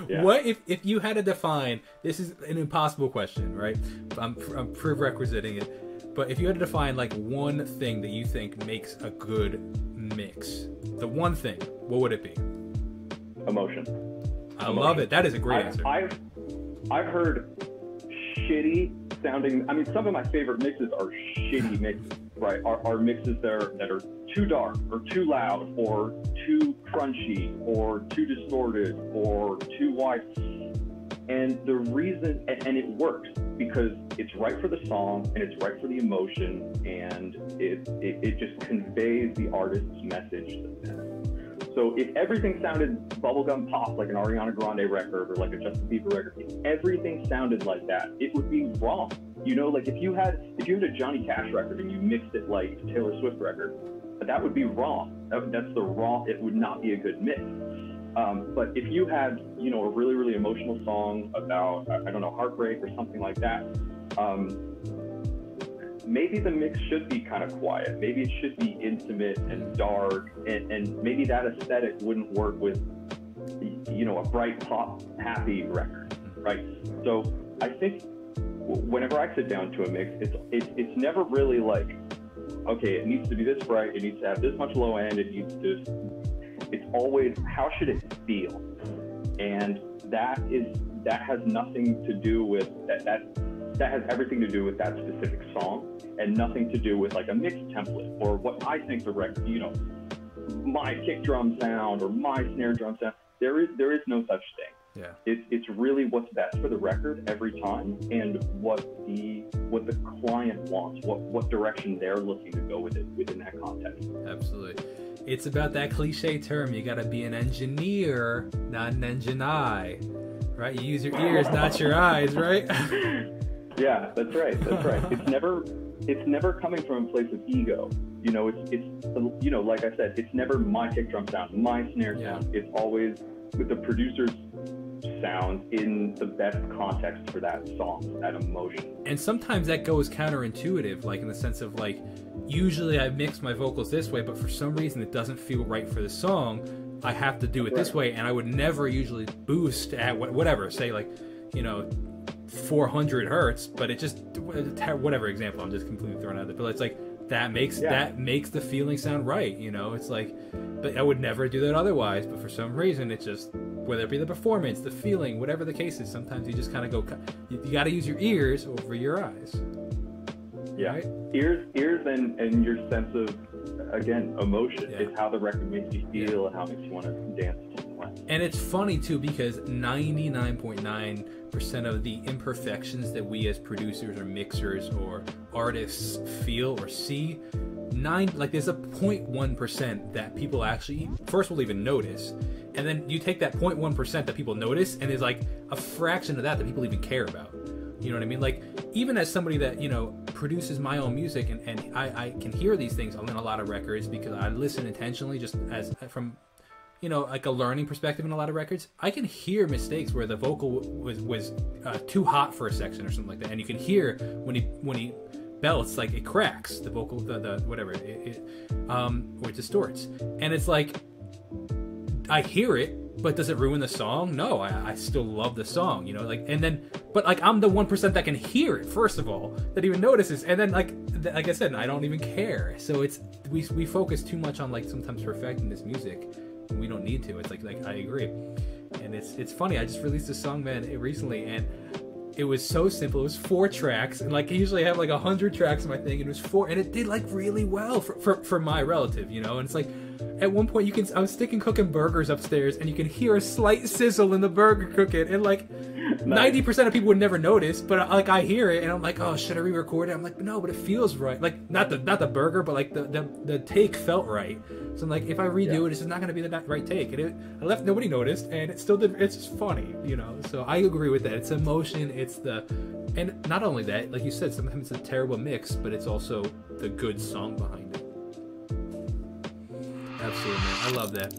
Yeah. What if you had to define, this is an impossible question, right? I'm prerequisiting it. But if you had to define like one thing that you think makes a good mix, the one thing, what would it be? Emotion. I love it. That is a great answer. I've heard shitty sounding. I mean, some of my favorite mixes are shitty mixes, right? Are mixes that are too dark or too loud or too crunchy or too distorted or too wide. And the reason, and it works because it's right for the song and it's right for the emotion, and it just conveys the artist's message. So if everything sounded bubblegum pop like an Ariana Grande record or like a Justin Bieber record, if everything sounded like that, it would be wrong. You know, like if you had a Johnny Cash record and you mixed it like a Taylor Swift record, that would be wrong. That's the wrong. It would not be a good mix. But if you had, you know, a really, really emotional song about, I don't know, heartbreak or something like that, maybe the mix should be kind of quiet. Maybe it should be intimate and dark, and maybe that aesthetic wouldn't work with, you know, a bright pop happy record, right? So I think whenever I sit down to a mix, it's never really like, okay, it needs to be this bright, it needs to have this much low end, it needs to. It's always, how should it feel? And that has nothing to do with that has everything to do with that specific song and nothing to do with like a mix template or what I think the record, you know, my kick drum sound or my snare drum sound. There is no such thing. Yeah. It's really what's best for the record every time, and what the client wants, what direction they're looking to go with it within that context. Absolutely. It's about that cliche term. You got to be an engineer, not an engineer, right? You use your ears, not your eyes, right? Yeah, that's right. That's right. It's never coming from a place of ego. You know, it's you know, like I said, it's never my kick drum sound, my snare sound. It's always with the producer's sound in the best context for that song, that emotion. And sometimes that goes counterintuitive, like in the sense of like, usually I mix my vocals this way, but for some reason it doesn't feel right for the song. I have to do it this way, and I would never usually boost at whatever, say like, you know, 400 hertz, but it just, whatever example, I'm just completely throwing out there, but it's like, that makes the feeling sound right, you know. It's like, but I would never do that otherwise, but for some reason it's just, whether it be the performance, the feeling, whatever the case is, sometimes you just kind of go, you got to use your ears over your eyes. Yeah, right? ears and your sense of, again, emotion is how the record makes you feel and how it makes you want to dance. And it's funny too, because 99.9% of the imperfections that we as producers or mixers or artists feel or see, there's a 0.1% that people actually first will even notice, and then you take that 0.1% that people notice, and there's like a fraction of that people even care about. You know what I mean? Like, even as somebody that, you know, produces my own music, and I can hear these things on a lot of records because I listen intentionally, just as from, you know, like a learning perspective in a lot of records. I can hear mistakes where the vocal was too hot for a section or something like that, and you can hear when he belts, like it cracks the vocal, the whatever or it distorts, and it's like, I hear it, but does it ruin the song? No, I still love the song, you know, like, and then, but like, I'm the 1% that can hear it, first of all, that even notices, and then like I said, I don't even care. So it's, we focus too much on like sometimes perfecting this music. We don't need to. It's like I agree. And it's funny, I just released a song, man, recently, and it was so simple. It was 4 tracks, and like I usually have like 100 tracks in my thing, and it was 4, and it did like really well for my relative, you know. And it's like, at one point I was cooking burgers upstairs, and you can hear a slight sizzle in the burger cooking, and like 90% of people would never notice, but like I hear it, and I'm like, oh, should I re-record it? I'm like, no, but it feels right. Like not the burger, but like the take felt right. So I'm like, if I redo it, it's just not going to be the right take. And I left, nobody noticed, and it still did. It's just funny, you know. So I agree with that. It's emotion. And not only that, like you said, sometimes it's a terrible mix, but it's also the good song behind it. Absolutely, man. I love that.